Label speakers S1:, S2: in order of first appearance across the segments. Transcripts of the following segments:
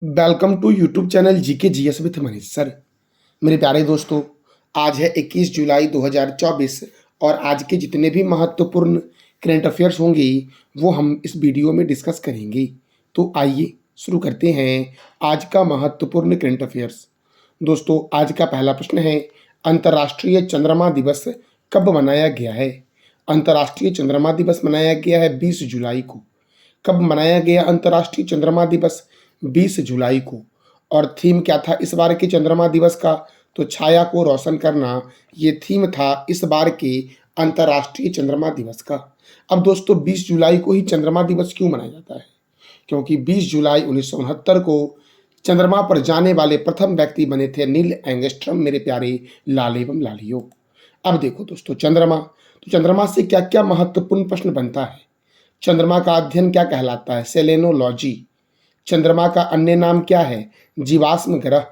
S1: Welcome to YouTube channel GK GS with Manish sir. मेरे प्यारे दोस्तों, आज है 21 जुलाई 2024 और आज के जितने भी महत्वपूर्ण करंट अफेयर्स होंगे वो हम इस वीडियो में डिस्कस करेंगे। तो आइए शुरू करते हैं आज का महत्वपूर्ण करंट अफेयर्स। दोस्तों, आज का पहला प्रश्न है, अंतर्राष्ट्रीय चंद्रमा दिवस कब मनाया गया है? अंतर्राष्ट्रीय चंद्रमा दिवस मनाया गया है 20 जुलाई को। कब मनाया गया अंतर्राष्ट्रीय चंद्रमा दिवस? 20 जुलाई को। और थीम क्या था इस बार के चंद्रमा दिवस का? तो छाया को रोशन करना, ये थीम था इस बार के अंतर्राष्ट्रीय चंद्रमा दिवस का। अब दोस्तों, 20 जुलाई को ही चंद्रमा दिवस क्यों मनाया जाता है? क्योंकि 20 जुलाई 1969 को चंद्रमा पर जाने वाले प्रथम व्यक्ति बने थे नील एंगस्ट्रॉम, मेरे प्यारे लाल एवं लालियों। अब देखो दोस्तों, चंद्रमा, तो चंद्रमा से क्या क्या महत्वपूर्ण प्रश्न बनता है? चंद्रमा का अध्ययन क्या कहलाता है? सेलेनोलॉजी। चंद्रमा का अन्य नाम क्या है? जीवाश्म ग्रह।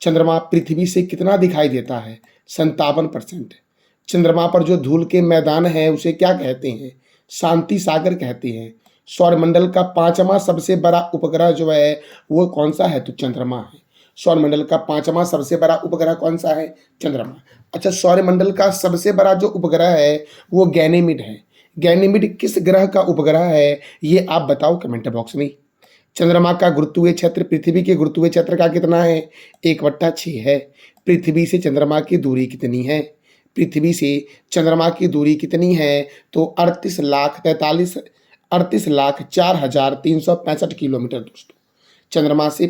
S1: चंद्रमा पृथ्वी से कितना दिखाई देता है? 57%। चंद्रमा पर जो धूल के मैदान है उसे क्या कहते हैं? शांति सागर कहते हैं। सौरमंडल का पांचवा सबसे बड़ा उपग्रह जो है वो कौन सा है? तो चंद्रमा है। सौरमंडल का पांचवा सबसे बड़ा उपग्रह कौन सा है? चंद्रमा। अच्छा, सौरमंडल का सबसे बड़ा जो उपग्रह है वो गैनीमेड है। गैनीमेड किस ग्रह का उपग्रह है? ये आप बताओ कमेंट बॉक्स में। चंद्रमा का गुरुत्वीय क्षेत्र पृथ्वी के गुरुत्वीय क्षेत्र का कितना है? 1/6 है। पृथ्वी से चंद्रमा की दूरी कितनी है? पृथ्वी से चंद्रमा की दूरी कितनी है? तो 38,04,365 किलोमीटर। दोस्तों, चंद्रमा से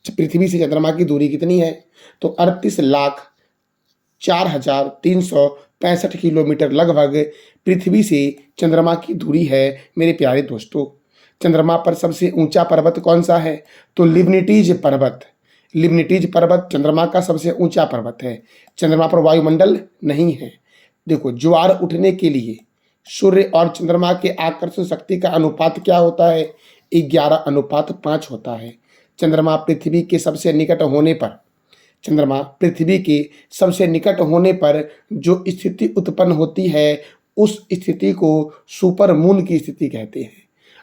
S1: पृथ्वी से चंद्रमा की दूरी कितनी है? तो 38,04,365 किलोमीटर लगभग पृथ्वी से चंद्रमा की दूरी है मेरे प्यारे दोस्तों। चंद्रमा पर सबसे ऊंचा पर्वत कौन सा है? तो लिबनिटीज पर्वत। लिबनिटीज पर्वत चंद्रमा का सबसे ऊंचा पर्वत है। चंद्रमा पर वायुमंडल नहीं है। देखो, ज्वार उठने के लिए सूर्य और चंद्रमा के आकर्षण शक्ति का अनुपात क्या होता है? 11:5 होता है। चंद्रमा पृथ्वी के सबसे निकट होने पर, चंद्रमा पृथ्वी के सबसे निकट होने पर जो स्थिति उत्पन्न होती है उस स्थिति को सुपर मून की स्थिति कहते हैं।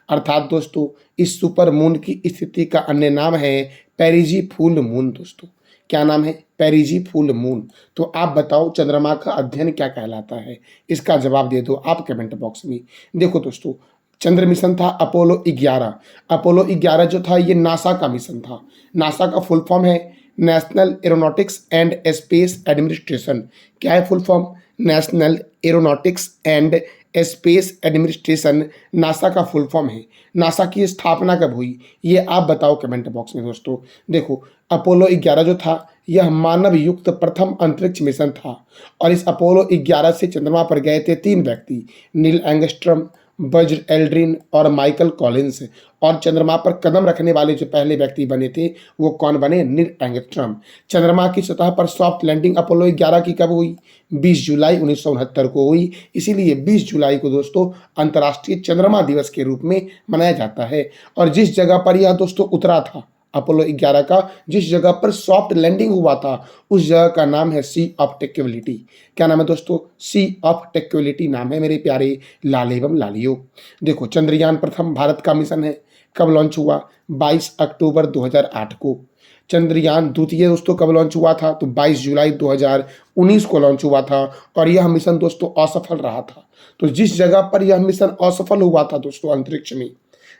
S1: अर्थात दोस्तों, इस सुपर मून की स्थिति का अन्य नाम है पेरिजी फुल मून। दोस्तों, क्या नाम है? पेरिजी फुल मून। तो आप बताओ चंद्रमा का अध्ययन क्या कहलाता है? इसका जवाब दे दो आप कमेंट बॉक्स में। देखो दोस्तों, चंद्र मिशन था अपोलो 11। अपोलो 11 जो था ये नासा का मिशन था। नासा का फुल फॉर्म है national aeronautics and space administration. क्या है full form? National aeronautics and space administration NASA का फुल फॉर्म है। नासा की स्थापना कब हुई? ये आप बताओ कमेंट बॉक्स में। दोस्तों देखो, अपोलो 11 जो था यह मानव युक्त प्रथम अंतरिक्ष मिशन था और इस अपोलो 11 से चंद्रमा पर गए थे 3 व्यक्ति, नील एंगस्ट्रॉम, बज एल्ड्रिन और माइकल कॉलिंस। और चंद्रमा पर कदम रखने वाले जो पहले व्यक्ति बने थे वो कौन बने? नील एंगस्ट्रॉम। चंद्रमा की सतह पर सॉफ्ट लैंडिंग अपोलो 11 की कब हुई? 20 जुलाई 1969 को हुई। इसीलिए 20 जुलाई को दोस्तों अंतर्राष्ट्रीय चंद्रमा दिवस के रूप में मनाया जाता है। और जिस जगह पर यह दोस्तों उतरा था अपोलो 11 का, जिस जगह पर सॉफ्ट लैंडिंग हुआ था उस जगह का नाम है सी ऑफ ट्रैंक्विलिटी। क्या नाम है दोस्तों? सी ऑफ ट्रैंक्विलिटी नाम है मेरे प्यारे लाल एवं लालियों। देखो, चंद्रयान प्रथम भारत का मिशन है। कब लॉन्च हुआ? 22 अक्टूबर 2008 को। चंद्रयान द्वितीय दोस्तों कब लॉन्च हुआ था? तो 22 जुलाई 2019 को लॉन्च हुआ था और यह मिशन दोस्तों असफल रहा था। तो जिस जगह पर यह मिशन असफल हुआ था दोस्तों अंतरिक्ष में,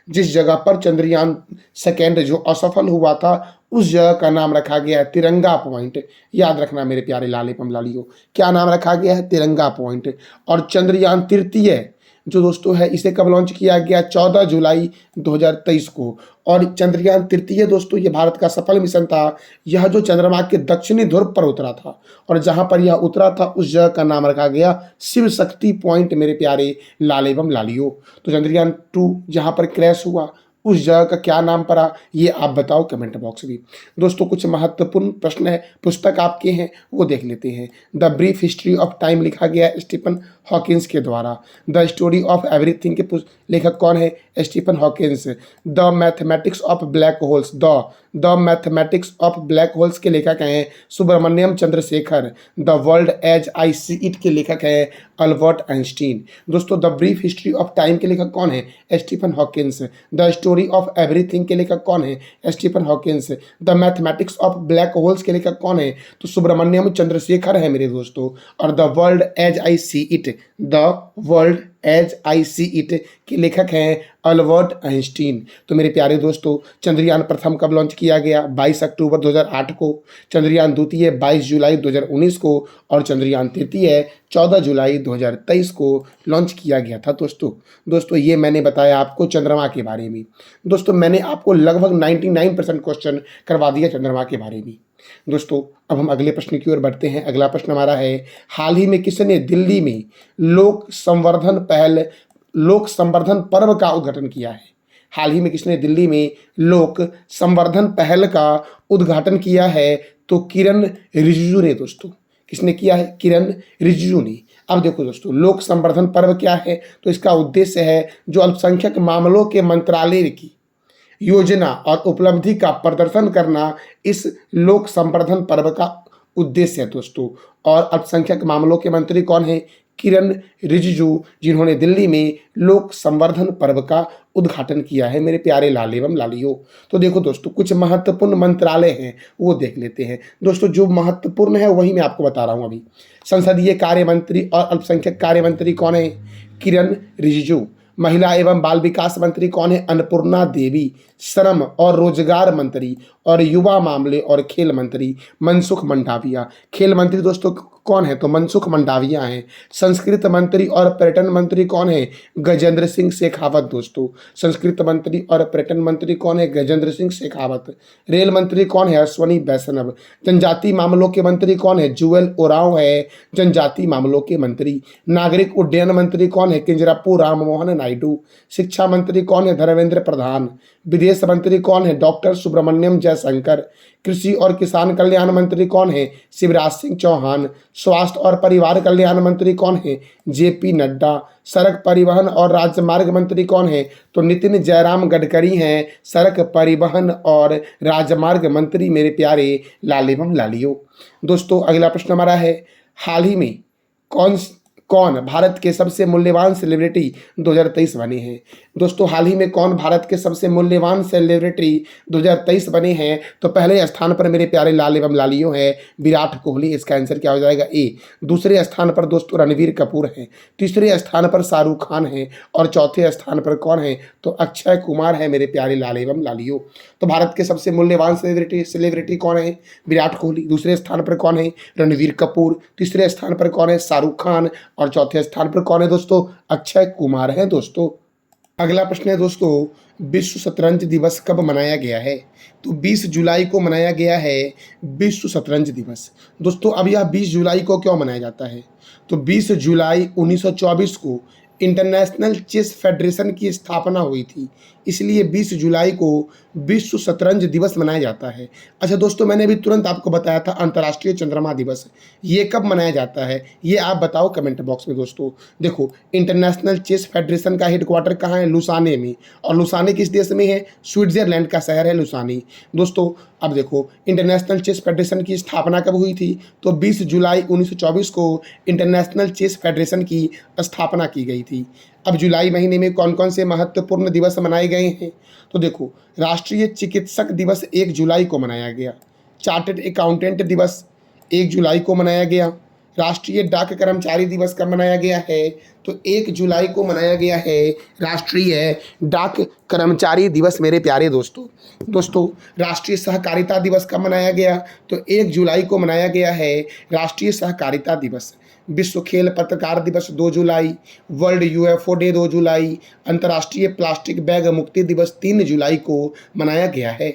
S1: जिस जगह पर चंद्रयान सेकेंड जो असफल हुआ था उस जगह का नाम रखा गया है तिरंगा पॉइंट। याद रखना मेरे प्यारे लाल एवं लालियों, क्या नाम रखा गया है? तिरंगा पॉइंट। और चंद्रयान तृतीय जो दोस्तों है इसे कब लॉन्च किया गया? 14 जुलाई 2023 को। और चंद्रयान तृतीय दोस्तों ये भारत का सफल मिशन था। यह जो चंद्रमा के दक्षिणी ध्रुव पर उतरा था और जहां पर यह उतरा था उस जगह का नाम रखा गया शिव शक्ति पॉइंट मेरे प्यारे लाल एवं लालियों। तो चंद्रयान 2 जहां पर क्रैश हुआ उस जगह का क्या नाम पड़ा? ये आप बताओ कमेंट बॉक्स में। दोस्तों, कुछ महत्वपूर्ण प्रश्न है, पुस्तक आपके हैं वो देख लेते हैं। The brief history of time लिखा गया है स्टीफन हॉकिंस के द्वारा। द स्टोरी ऑफ एवरीथिंग के लेखक कौन है? Stephen Hawkins. The mathematics of black holes, the mathematics of black holes के लेखक हैं Subrahmanyan Chandrasekhar. The world as I see it के लेखक हैं अल्बर्ट आइंस्टीन। दोस्तों, the brief history of time के लेखक कौन है? Stephen Hawkins. The story of everything के लेखक कौन है? Stephen Hawkins. The mathematics of black holes के लेखक कौन है? तो सुब्रमण्यम चंद्रशेखर है मेरे दोस्तों। और the world as I see it, the world as I see it के लेखक हैं अल्बर्ट आइंस्टीन। तो मेरे प्यारे दोस्तों, चंद्रयान प्रथम कब लॉन्च किया गया? 22 अक्टूबर 2008 को। चंद्रयान द्वितीय 22 जुलाई 2019 को। और चंद्रयान तृतीय 14 जुलाई 2023 को लॉन्च किया गया था दोस्तों ये मैंने बताया आपको चंद्रमा के बारे में। दोस्तों मैंने आपको लगभग 99% क्वेश्चन करवा दिया चंद्रमा के बारे में। दोस्तों अब हम अगले प्रश्न की ओर बढ़ते हैं। अगला प्रश्न हमारा है, हाल ही में किसने दिल्ली में लोक संवर्धन पर्व का उद्घाटन किया है? हाल ही में किसने दिल्ली में लोक संवर्धन पहल का उद्घाटन किया है? तो किरण रिजिजू ने दोस्तों। किसने किया है? किरण रिजिजू ने। अब देखो दोस्तों, लोक संवर्धन पर्व क्या है? तो इसका उद्देश्य है जो अल्पसंख्यक मामलों के मंत्रालय की योजना और उपलब्धि का प्रदर्शन करना इस लोक संवर्धन पर्व का उद्देश्य है दोस्तों। और अल्पसंख्यक मामलों के मंत्री कौन है? किरण रिजिजू, जिन्होंने दिल्ली में लोक संवर्धन पर्व का उद्घाटन किया है मेरे प्यारे लाल एवं लालियों। तो देखो दोस्तों, कुछ महत्वपूर्ण मंत्रालय हैं वो देख लेते हैं दोस्तों। जो महत्वपूर्ण है वही मैं आपको बता रहा हूं अभी। संसदीय कार्य मंत्री और अल्पसंख्यक कार्य मंत्री कौन है? किरण रिजिजू। महिला एवं बाल विकास मंत्री कौन है? अन्नपूर्णा देवी। श्रम और रोजगार मंत्री और युवा मामले और खेल मंत्री मनसुख मंडाविया। खेल मंत्री दोस्तों कौन है? तो मनसुख मंडाविया हैं। संस्कृत मंत्री और पर्यटन मंत्री कौन है? गजेंद्र सिंह शेखावत दोस्तों। संस्कृत मंत्री और पर्यटन मंत्री कौन है? गजेंद्र सिंह शेखावत। रेल मंत्री कौन है? अश्वनी वैष्णव। जनजातीय मामलों के मंत्री कौन है? जुएल ओरांव है जनजातीय मामलों के मंत्री। नागरिक उड्डयन मंत्री कौन है? किंजरापू राममोहन नायडू। शिक्षा मंत्री कौन है? धर्मेंद्र प्रधान। विदेश मंत्री कौन है? डॉक्टर सुब्रमण्यम जयशंकर। कृषि और किसान कल्याण मंत्री कौन है? शिवराज सिंह चौहान। स्वास्थ्य और परिवार कल्याण मंत्री कौन है? जेपी नड्डा। सड़क परिवहन और राजमार्ग मंत्री कौन है? तो नितिन जयराम गडकरी हैं सड़क परिवहन और राजमार्ग मंत्री मेरे प्यारे लाल एवं लालियों। दोस्तों अगला प्रश्न हमारा है, हाल ही में कौन भारत के सबसे मूल्यवान सेलिब्रिटी 2023 बने हैं? दोस्तों हाल ही में कौन भारत के सबसे मूल्यवान सेलिब्रिटी 2023 बने हैं? तो पहले स्थान पर मेरे प्यारे लाल एवं लालियों है विराट कोहली। इसका आंसर क्या हो जाएगा? ए। दूसरे स्थान पर दोस्तों रणवीर कपूर है। तीसरे स्थान पर शाहरुख खान है। और चौथे स्थान पर कौन है? तो अक्षय कुमार है मेरे प्यारे लाल एवं लालियों। तो भारत के सबसे मूल्यवान सेलिब्रिटी कौन है? विराट कोहली। दूसरे स्थान पर कौन है? रणवीर कपूर। तीसरे स्थान पर कौन है? शाहरुख खान। और चौथे स्थान पर कौन है दोस्तों? अक्षय कुमार है दोस्तों। अगला प्रश्न है दोस्तों, विश्व शतरंज दिवस कब मनाया गया है? तो 20 जुलाई को मनाया गया है विश्व शतरंज दिवस। दोस्तों अब यह 20 जुलाई को क्यों मनाया जाता है? तो 20 जुलाई 1924 को इंटरनेशनल चेस फेडरेशन की स्थापना हुई थी, इसलिए 20 जुलाई को विश्व शतरंज दिवस मनाया जाता है। अच्छा दोस्तों, मैंने अभी तुरंत आपको बताया था अंतर्राष्ट्रीय चंद्रमा दिवस, ये कब मनाया जाता है ये आप बताओ कमेंट बॉक्स में। दोस्तों देखो, इंटरनेशनल चेस फेडरेशन का हेडक्वार्टर कहाँ है? लुसाने में। और लुसाने किस देश में है? स्विट्जरलैंड का शहर है लुसाने। दोस्तों अब देखो, इंटरनेशनल चेस फेडरेशन की स्थापना कब हुई थी? तो 20 जुलाई 1924 को इंटरनेशनल चेस फेडरेशन की स्थापना की गई थी। अब जुलाई महीने में कौन कौन से महत्वपूर्ण दिवस मनाए गए हैं? तो देखो, राष्ट्रीय चिकित्सक दिवस 1 जुलाई को मनाया गया। चार्टर्ड अकाउंटेंट दिवस 1 जुलाई को मनाया गया। राष्ट्रीय डाक कर्मचारी दिवस कब मनाया गया है? तो 1 जुलाई को मनाया गया है राष्ट्रीय डाक कर्मचारी दिवस मेरे प्यारे दोस्तों राष्ट्रीय सहकारिता दिवस कब मनाया गया? तो 1 जुलाई को मनाया गया है राष्ट्रीय सहकारिता दिवस। विश्व खेल पत्रकार दिवस 2 जुलाई। वर्ल्ड यूएफओ डे 2 जुलाई। अंतर्राष्ट्रीय प्लास्टिक बैग मुक्ति दिवस 3 जुलाई को मनाया गया है।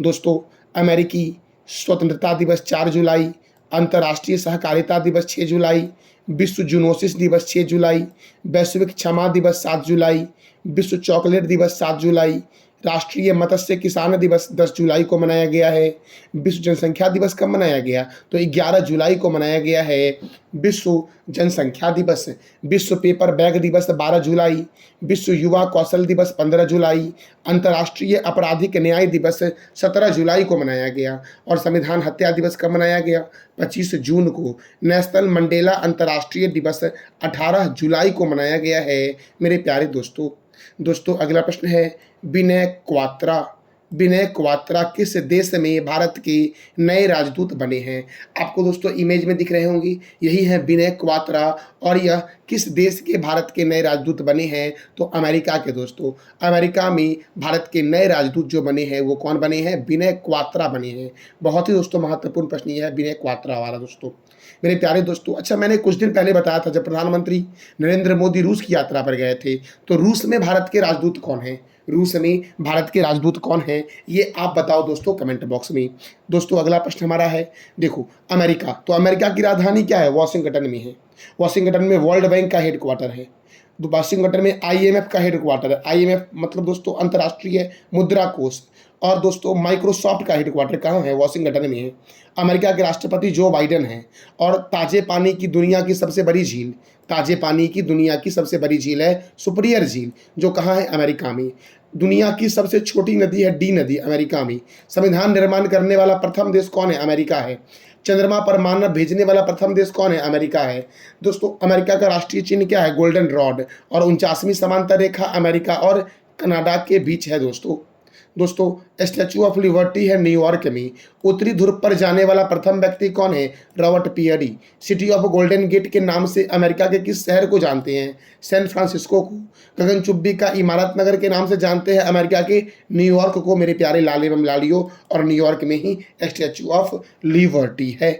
S1: दोस्तों अमेरिकी स्वतंत्रता दिवस 4 जुलाई। अंतर्राष्ट्रीय सहकारिता दिवस 6 जुलाई। विश्व जूनोसिस दिवस 6 जुलाई। वैश्विक क्षमा दिवस 7 जुलाई। विश्व चॉकलेट दिवस 7 जुलाई। राष्ट्रीय मत्स्य किसान दिवस 10 जुलाई को मनाया गया है। विश्व जनसंख्या दिवस कब मनाया गया? तो 11 जुलाई को मनाया गया है विश्व जनसंख्या दिवस। विश्व पेपर बैग दिवस 12 जुलाई। विश्व युवा कौशल दिवस 15 जुलाई। अंतर्राष्ट्रीय आपराधिक न्याय दिवस 17 जुलाई को मनाया गया। और संविधान हत्या दिवस कब मनाया गया? 25 जून को। नेशनल मंडेला अंतर्राष्ट्रीय दिवस 18 जुलाई को मनाया गया है मेरे प्यारे दोस्तों। दोस्तों अगला प्रश्न है, विनय क्वात्रा। विनय क्वात्रा किस देश में भारत के नए राजदूत बने हैं? आपको दोस्तों इमेज में दिख रहे होंगे, यही है विनय क्वात्रा। और यह किस देश के भारत के नए राजदूत बने हैं? तो अमेरिका के दोस्तों। अमेरिका में भारत के नए राजदूत जो बने हैं वो कौन बने हैं? विनय क्वात्रा बने हैं। बहुत ही दोस्तों महत्वपूर्ण प्रश्न ये है विनय क्वात्रा वाला दोस्तों। मेरे प्यारे दोस्तों, अच्छा मैंने कुछ दिन पहले बताया था जब प्रधानमंत्री नरेंद्र मोदी रूस की यात्रा पर गए थे, तो रूस में भारत के राजदूत कौन हैं? रूस में भारत के राजदूत कौन हैं, ये आप बताओ दोस्तों कमेंट बॉक्स में। दोस्तों अगला प्रश्न हमारा है, देखो अमेरिका, तो अमेरिका की राजधानी क्या है? वॉशिंगटन में है। वॉशिंगटन में वर्ल्ड बैंक का हेडक्वार्टर है। तो वॉशिंगटन में आईएमएफ का हेडक्वार्टर है। आईएमएफ मतलब दोस्तों अंतर्राष्ट्रीय मुद्रा कोष। और दोस्तों माइक्रोसॉफ्ट का हेडक्वार्टर कहाँ है? वॉशिंगटन में है। अमेरिका के राष्ट्रपति जो बाइडेन हैं। और ताजे पानी की दुनिया की सबसे बड़ी झील, ताजे पानी की दुनिया की सबसे बड़ी झील है सुपीरियर झील, जो कहाँ है? अमेरिका में। दुनिया की सबसे छोटी नदी है डी नदी, अमेरिका में। संविधान निर्माण करने वाला प्रथम देश कौन है? अमेरिका है। चंद्रमा पर मानव भेजने वाला प्रथम देश कौन है? अमेरिका है। दोस्तों अमेरिका का राष्ट्रीय चिन्ह क्या है? Golden rod. और 49वीं समांतर रेखा अमेरिका और कनाडा के बीच है दोस्तों स्टैचू ऑफ लिबर्टी है न्यूयॉर्क में। उत्तरी ध्रुव पर जाने वाला प्रथम व्यक्ति कौन है? Robert Peary. City of golden gate के नाम से अमेरिका के किस शहर को जानते हैं? सैन फ्रांसिस्को को। गगनचुंबी का इमारत नगर के नाम से जानते हैं अमेरिका के न्यूयॉर्क को, मेरे प्यारे लाल एवं लालियों। और न्यूयॉर्क में ही स्टैचू ऑफ लिबर्टी है।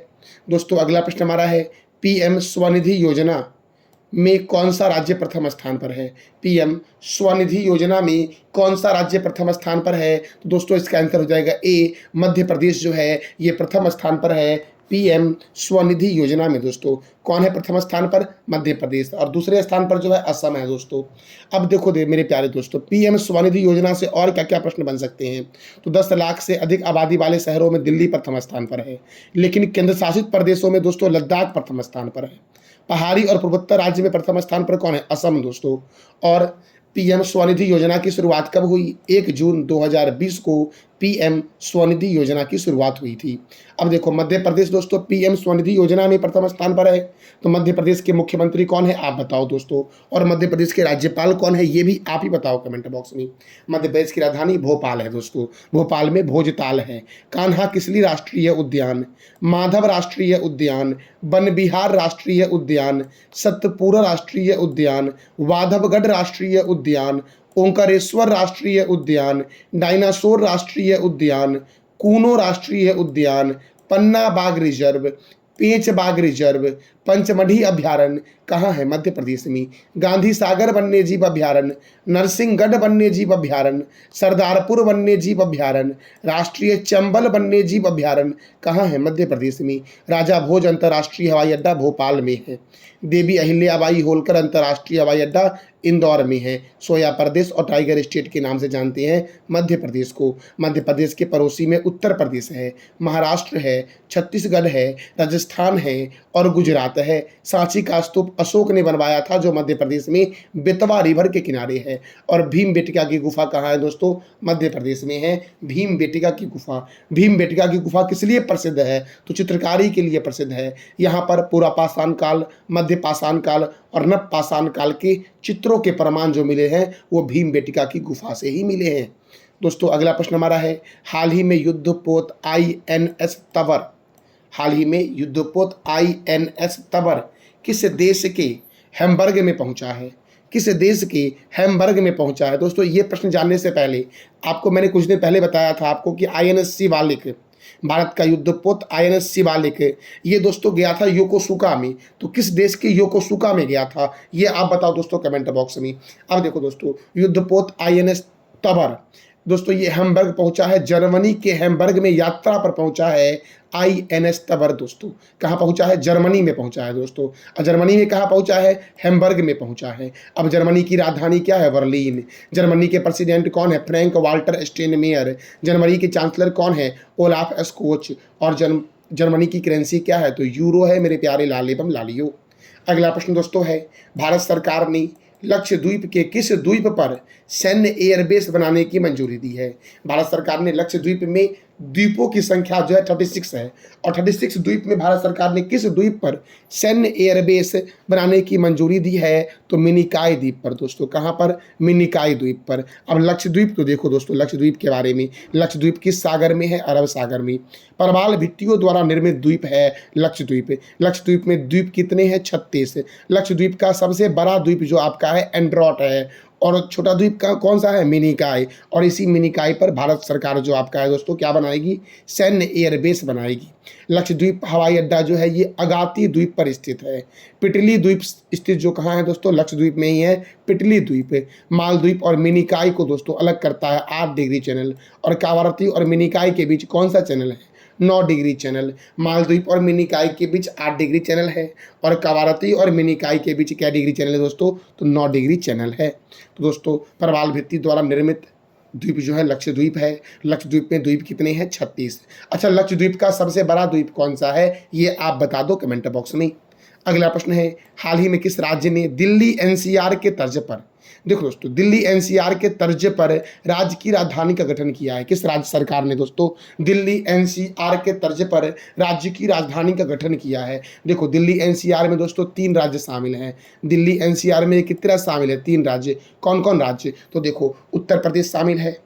S1: दोस्तों अगला प्रश्न हमारा है, पीएम स्वनिधि योजना में कौन सा राज्य प्रथम स्थान पर है? पीएम स्वनिधि योजना में कौन सा राज्य प्रथम स्थान पर है? तो दोस्तों इसका आंसर हो जाएगा ए, मध्य प्रदेश जो है ये प्रथम स्थान पर है। पीएम स्वनिधि योजना में दोस्तों कौन है प्रथम स्थान पर? मध्य प्रदेश। और दूसरे स्थान पर जो है असम है दोस्तों। अब देखो मेरे प्यारे दोस्तों, पीएम स्वनिधि योजना से और क्या क्या प्रश्न बन सकते हैं? तो 10 लाख से अधिक आबादी वाले शहरों में दिल्ली प्रथम स्थान पर है। लेकिन केंद्र शासित प्रदेशों में दोस्तों लद्दाख प्रथम स्थान पर है। पहाड़ी और पूर्वोत्तर राज्य में प्रथम स्थान पर कौन है? असम दोस्तों। और पीएम स्वनिधि योजना की शुरुआत कब हुई? 1 जून 2020 को पीएम स्वनिधि योजना की शुरुआत हुई थी। अब देखो मध्य प्रदेश दोस्तों पीएम स्वनिधि योजना में प्रथम स्थान पर है। तो मध्य प्रदेश के मुख्यमंत्री कौन है आप बताओ दोस्तों। और मध्य प्रदेश के राज्यपाल कौन है ये भी आप ही बताओ कमेंट बॉक्स में। मध्य प्रदेश की राजधानी भोपाल है दोस्तों। भोपाल में भोजताल है। कान्हा किसली राष्ट्रीय उद्यान, माधव राष्ट्रीय उद्यान, वन विहार राष्ट्रीय उद्यान, सतपुरा राष्ट्रीय उद्यान, वाधवगढ़ राष्ट्रीय उद्यान, ओंकारेश्वर राष्ट्रीय उद्यान, डायनासोर राष्ट्रीय उद्यान, कूनो राष्ट्रीय उद्यान, पन्ना बाघ रिजर्व, पेंच बाघ रिजर्व, पंचमढ़ी अभ्यारण्य कहाँ है? मध्य प्रदेश में। गांधी सागर वन्यजीव अभ्यारण्य, नरसिंहगढ़ वन्यजीव अभ्यारण्य, सरदारपुर वन्यजीव अभ्यारण्य, राष्ट्रीय चंबल वन्यजीव अभ्यारण्य कहाँ है? मध्य प्रदेश में। राजा भोज अंतर्राष्ट्रीय हवाई अड्डा भोपाल में है। देवी अहिल्याबाई होलकर अंतर्राष्ट्रीय हवाई अड्डा इंदौर में है। सोया प्रदेश और टाइगर स्टेट के नाम से जानते हैं मध्य प्रदेश को। मध्य प्रदेश के पड़ोसी में उत्तर प्रदेश है, महाराष्ट्र है, छत्तीसगढ़ है, राजस्थान है और गुजरात है। सांची का स्तूप अशोक ने बनवाया था जो मध्य प्रदेश में बेतवा रिवर के किनारे है। और भीमबेटका की गुफा कहाँ है दोस्तों? मध्य प्रदेश में है भीमबेटका की गुफा। भीमबेटका की गुफा किस लिए प्रसिद्ध है? तो चित्रकारी के लिए प्रसिद्ध है। यहाँ पर पूरा पाषाण काल, मध्य पाषाण काल और नव पाषाण काल के चित्रों के प्रमाण जो मिले हैं वो भीमबेटका की गुफा से ही मिले हैं। दोस्तों अगला प्रश्न हमारा है, हाल ही में युद्धपोत आईएनएस तंवर, हाल ही में युद्धपोत आईएनएस तंवर किस देश के हैम्बर्ग में पहुंचा है? किस देश के हैम्बर्ग में पहुंचा है? दोस्तों ये प्रश्न जानने से पहले आपको मैंने कुछ दिन पहले बताया था आपको कि आईएनएस शिवालिक, भारत का युद्धपोत आईएनएस शिवालिक ये दोस्तों गया था योकोसुका में। तो किस देश के योकोसुका में गया था ये आप बताओ दोस्तों कमेंट बॉक्स में। अब देखो दोस्तों युद्धपोत आईएनएस तंवर दोस्तों ये हैम्बर्ग पहुंचा है, जर्मनी के हैम्बर्ग में यात्रा पर पहुंचा है आईएनएस तंवर दोस्तों। कहाँ पहुंचा है? जर्मनी में पहुंचा है दोस्तों। और जर्मनी में कहाँ पहुंचा है? हैम्बर्ग में पहुंचा है। अब जर्मनी की राजधानी क्या है? बर्लिन। जर्मनी के प्रेसिडेंट कौन है? Frank Walter Steinmeier. जर्मनी के चांसलर कौन है? Olaf Scholz. और जर्मनी की करेंसी क्या है? तो यूरो है मेरे प्यारे लाल एवं लालियों। अगला प्रश्न दोस्तों है, भारत सरकार ने लक्षद्वीप के किस द्वीप पर सैन्य एयरबेस बनाने की मंजूरी दी है? भारत सरकार ने लक्षद्वीप में द्वीपों की संख्या जो है 36 है। और 36 द्वीप में भारत सरकार ने किस द्वीप पर सैन्य एयरबेस बनाने की मंजूरी दी है? तो मिनिकॉय द्वीप पर दोस्तों। कहाँ पर? मिनिकॉय द्वीप पर। अब लक्षद्वीप तो देखो दोस्तों, लक्षद्वीप के बारे में, लक्षद्वीप किस सागर में है? अरब सागर में। प्रवाल भित्तियों द्वारा निर्मित द्वीप है लक्षद्वीप। लक्षद्वीप में द्वीप कितने हैं? 36। लक्षद्वीप का सबसे बड़ा द्वीप जो आपका है एंड्रोट है, और छोटा द्वीप का कौन सा है? मिनिकॉय। और इसी मिनिकॉय पर भारत सरकार जो आपका है दोस्तों क्या बनाएगी? सैन्य एयरबेस बनाएगी। लक्षद्वीप हवाई अड्डा जो है ये अगाती द्वीप पर स्थित है। पिटली द्वीप स्थित जो कहाँ है दोस्तों? लक्षद्वीप में ही है पिटली द्वीप। मालद्वीप और मिनिकॉय को दोस्तों अलग करता है 8 डिग्री चैनल। और कावारती और मिनिकॉय के बीच कौन सा चैनल है? 9 डिग्री चैनल। मालद्वीप और मिनिकॉय के बीच 8 डिग्री चैनल है, और कावारती और मिनिकॉय के बीच क्या डिग्री चैनल है दोस्तों? तो 9 डिग्री चैनल है। तो दोस्तों प्रवाल भित्ति द्वारा निर्मित द्वीप जो है लक्षद्वीप है। लक्षद्वीप में द्वीप कितने हैं? 36। अच्छा, लक्षद्वीप का सबसे बड़ा द्वीप कौन सा है? ये आप बता दो कमेंट बॉक्स में। अगला प्रश्न है, हाल ही में किस राज्य ने दिल्ली एनसीआर के तर्ज पर, देखो दोस्तों, दिल्ली एनसीआर के तर्ज पर राज्य की राजधानी का गठन किया है? किस राज्य सरकार ने दोस्तों दिल्ली एनसीआर के तर्ज पर राज्य की राजधानी का गठन किया है? देखो, दिल्ली एनसीआर में दोस्तों 3 राज्य शामिल हैं। दिल्ली एनसीआर में कितने राज्य शामिल है? 3 राज्य। कौन कौन राज्य? तो देखो, उत्तर प्रदेश शामिल है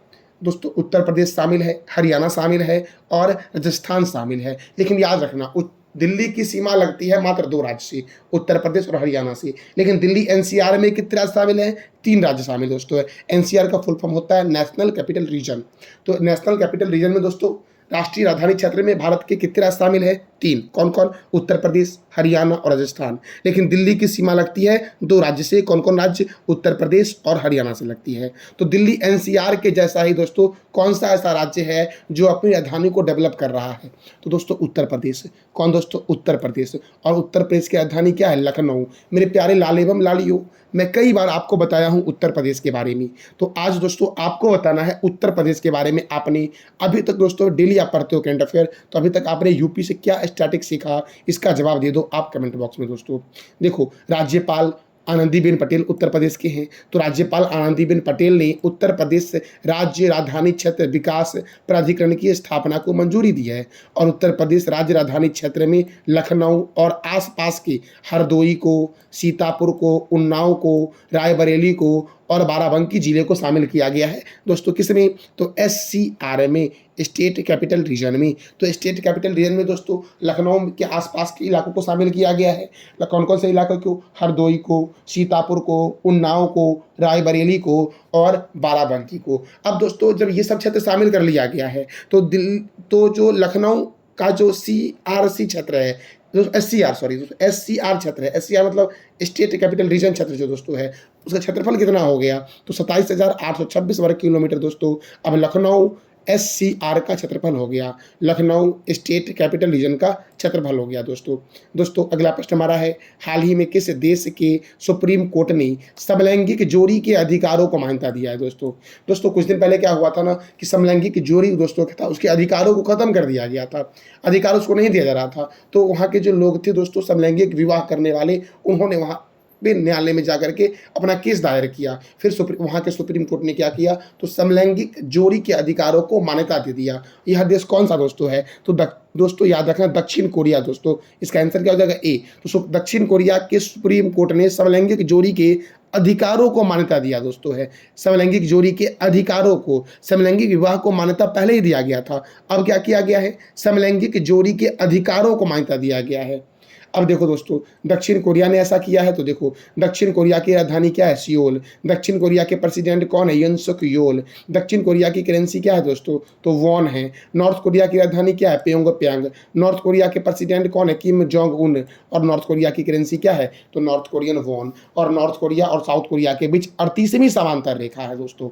S1: दोस्तों, उत्तर प्रदेश शामिल है, हरियाणा शामिल है, और राजस्थान शामिल है। लेकिन याद रखना, दिल्ली की सीमा लगती है मात्र 2 राज्य से, उत्तर प्रदेश और हरियाणा से। लेकिन दिल्ली एनसीआर में कितने राज्य शामिल हैं? 3 राज्य शामिल दोस्तों। एनसीआर का फुल फॉर्म होता है नेशनल कैपिटल रीजन। तो नेशनल कैपिटल रीजन में दोस्तों राष्ट्रीय राजधानी क्षेत्र में भारत के कितने राज्य शामिल है? 3। कौन कौन? उत्तर प्रदेश, हरियाणा और राजस्थान। लेकिन दिल्ली की सीमा लगती है 2 राज्य से। कौन कौन राज्य? उत्तर प्रदेश और हरियाणा से लगती है। तो दिल्ली एनसीआर के जैसा ही दोस्तों कौन सा ऐसा राज्य है जो अपनी राजधानी को डेवलप कर रहा है? तो दोस्तों उत्तर प्रदेश। कौन दोस्तों? उत्तर प्रदेश। और उत्तर प्रदेश की राजधानी क्या है? लखनऊ। मेरे प्यारे लाल एवं लालियों, मैं कई बार आपको बताया हूं उत्तर प्रदेश के बारे में, तो आज दोस्तों आपको बताना है उत्तर प्रदेश के बारे में। आपने अभी तक दोस्तों डेली आप पढ़ते हो करंट अफेयर, तो अभी तक आपने यूपी से क्या स्टैटिक सीखा, इसका जवाब दे दो आप कमेंट बॉक्स में दोस्तों। देखो, राज्यपाल आनंदीबेन पटेल उत्तर प्रदेश के हैं, तो राज्यपाल आनंदीबेन पटेल ने उत्तर प्रदेश राज्य राजधानी क्षेत्र विकास प्राधिकरण की स्थापना को मंजूरी दी है। और उत्तर प्रदेश राज्य राजधानी क्षेत्र में लखनऊ और आसपास के हरदोई को, सीतापुर को, उन्नाव को, रायबरेली को और बाराबंकी जिले को शामिल किया गया है दोस्तों। किसमें? तो एससीआर में, स्टेट कैपिटल रीजन में। तो स्टेट कैपिटल रीजन में दोस्तों लखनऊ के आसपास के इलाकों को शामिल किया गया है। कौन कौन से इलाकों को? हरदोई को, सीतापुर को, उन्नाव को, रायबरेली को और बाराबंकी को। अब दोस्तों जब ये सब क्षेत्र शामिल कर लिया गया है तो जो लखनऊ का जो सीआरसी क्षेत्र है, एससीआर क्षेत्र है, एससीआर मतलब स्टेट कैपिटल रीजन क्षेत्र जो दोस्तों है, उसका क्षेत्रफल कितना हो गया? तो 27,826 वर्ग किलोमीटर दोस्तों। अब लखनऊ एससीआर का क्षेत्रफल हो गया, लखनऊ स्टेट कैपिटल रीजन का क्षेत्रफल हो गया दोस्तों। अगला प्रश्न हमारा है, हाल ही में किस देश के सुप्रीम कोर्ट ने समलैंगिक जोड़ी के अधिकारों को मान्यता दिया है? दोस्तों कुछ दिन पहले क्या हुआ था ना कि समलैंगिक जोड़ी दोस्तों था, उसके अधिकारों को खत्म कर दिया गया था, अधिकार उसको नहीं दिया जा रहा था। तो वहाँ के जो लोग थे दोस्तों समलैंगिक विवाह करने वाले, उन्होंने वहाँ पे न्यायालय में जाकर के अपना केस दायर किया। फिर वहाँ के सुप्रीम कोर्ट ने क्या किया? तो समलैंगिक जोड़ी के अधिकारों को मान्यता दे दिया। यह देश कौन सा दोस्तों है? तो दोस्तों याद रखना, दक्षिण कोरिया दोस्तों। इसका आंसर क्या हो जाएगा? ए। तो दक्षिण कोरिया के सुप्रीम कोर्ट ने समलैंगिक जोड़ी के अधिकारों को मान्यता दिया दोस्तों है। समलैंगिक जोड़ी के अधिकारों को, समलैंगिक विवाह को मान्यता पहले ही दिया गया था, अब क्या किया गया है? समलैंगिक जोड़ी के अधिकारों को मान्यता दिया गया है। अब देखो दोस्तों दक्षिण कोरिया ने ऐसा किया है, तो देखो दक्षिण कोरिया की राजधानी क्या है? सियोल। दक्षिण कोरिया के प्रेसिडेंट कौन है? युन सुक योल। दक्षिण कोरिया की करेंसी क्या है दोस्तों? तो वॉन है। नॉर्थ कोरिया की राजधानी क्या है? प्योंगयांग। नॉर्थ कोरिया के प्रेसिडेंट कौन है? Kim Jong Un. और नॉर्थ कोरिया की करेंसी क्या है? तो नॉर्थ कोरियन वॉन। और नॉर्थ कोरिया और साउथ कोरिया के बीच 38वीं समांतर रेखा है दोस्तों।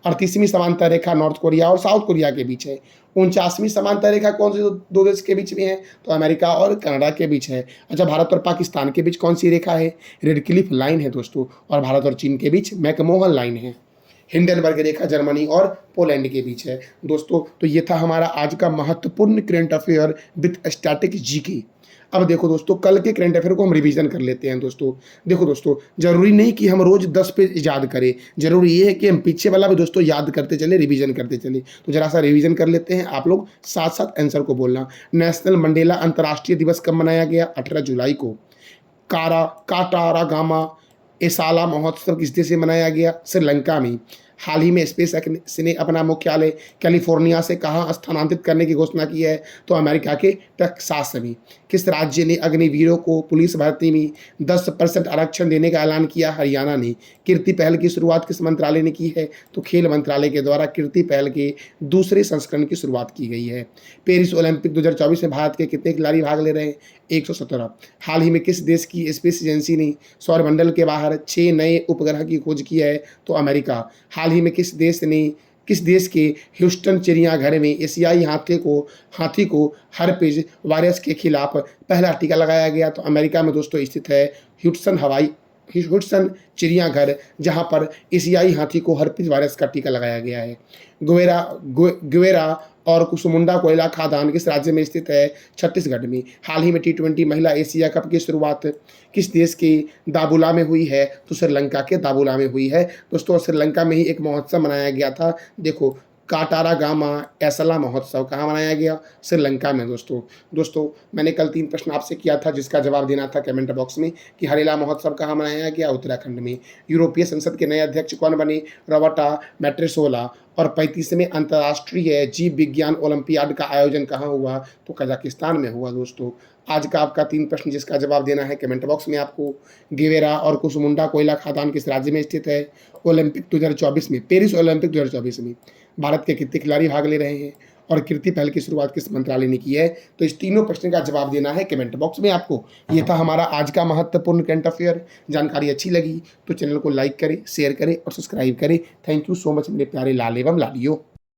S1: 38वीं समांतर रेखा नॉर्थ कोरिया और साउथ कोरिया के बीच है। 49वीं समांतर रेखा कौन से दो देश के बीच में है? तो अमेरिका और कनाडा के बीच है। अच्छा, भारत और पाकिस्तान के बीच कौन सी रेखा है? रेड क्लिफ लाइन है दोस्तों। और भारत और चीन के बीच मैकमोहन लाइन है। हिंडनबर्ग रेखा जर्मनी और पोलैंड के बीच है दोस्तों। तो ये था हमारा आज का महत्वपूर्ण current affair with static GK. अब देखो दोस्तों, कल के करंट अफेयर को हम रिवीजन कर लेते हैं दोस्तों। देखो दोस्तों, जरूरी नहीं कि हम रोज 10 पेज याद करें, जरूरी ये है कि हम पीछे वाला भी दोस्तों याद करते चले, रिवीजन करते चले। तो जरा सा रिवीजन कर लेते हैं, आप लोग साथ साथ आंसर को बोलना। नेशनल मंडेला अंतर्राष्ट्रीय दिवस कब मनाया गया? 18 जुलाई को। काटारागामा एसाला महोत्सव किस देश में मनाया गया? श्रीलंका में। हाल ही में स्पेस एक्स ने अपना मुख्यालय कैलिफोर्निया से कहाँ स्थानांतरित करने की घोषणा की है? तो अमेरिका के टेक्सास में। किस राज्य ने अग्निवीरों को पुलिस भर्ती में 10% आरक्षण देने का ऐलान किया? हरियाणा ने। कीर्ति पहल की शुरुआत किस मंत्रालय ने की है? तो खेल मंत्रालय के द्वारा कीर्ति पहल के दूसरे संस्करण की शुरुआत की गई है। पेरिस ओलंपिक 2024 में भारत के कितने खिलाड़ी भाग ले रहे हैं? 117। हाल ही में किस देश की स्पेस एजेंसी ने सौरमंडल के बाहर 6 नए उपग्रह की खोज की है? तो अमेरिका। हाल ही में किस देश के ह्यूस्टन चिड़ियाघर में एशियाई हाथी को हर्पिस वायरस के खिलाफ पहला टीका लगाया गया? तो अमेरिका में दोस्तों स्थित है ह्यूस्टन चिड़ियाघर, जहां पर एशियाई हाथी को हर्पिस वायरस का टीका लगाया गया है। गुवेरा और कुसमुंडा कोयला खदान किस राज्य में स्थित है? छत्तीसगढ़ में। हाल ही में T20 महिला एशिया कप की शुरुआत किस देश के दाबुला में हुई है? तो श्रीलंका के दाबुला में हुई है दोस्तों। श्रीलंका में ही एक महोत्सव मनाया गया था, देखो काटारागामा एसला महोत्सव कहाँ मनाया गया? श्रीलंका में दोस्तों मैंने कल 3 प्रश्न आपसे किया था, जिसका जवाब देना था कमेंट बॉक्स में कि हरेला महोत्सव कहाँ मनाया गया? उत्तराखंड में। यूरोपीय संसद के नए अध्यक्ष कौन बने? रॉबर्टा मेट्रोसोला। और 35वें अंतर्राष्ट्रीय जीव विज्ञान ओलंपियाड का आयोजन कहाँ हुआ? तो कजाकिस्तान में हुआ दोस्तों। आज का आपका 3 प्रश्न, जिसका जवाब देना है कमेंट बॉक्स में आपको। गिवेरा और कुसमुंडा कोयला खदान किस राज्य में स्थित है? ओलंपिक 2024 में, पेरिस ओलंपिक 2024 में भारत के कितने खिलाड़ी भाग ले रहे हैं? और कीर्ति पहल की शुरुआत किस मंत्रालय ने की है? तो इस तीनों प्रश्न का जवाब देना है कमेंट बॉक्स में आपको। ये था हमारा आज का महत्वपूर्ण करंट अफेयर। जानकारी अच्छी लगी तो चैनल को लाइक करें, शेयर करें और सब्सक्राइब करें। थैंक यू सो मच मेरे प्यारे लाल एवं लालियों।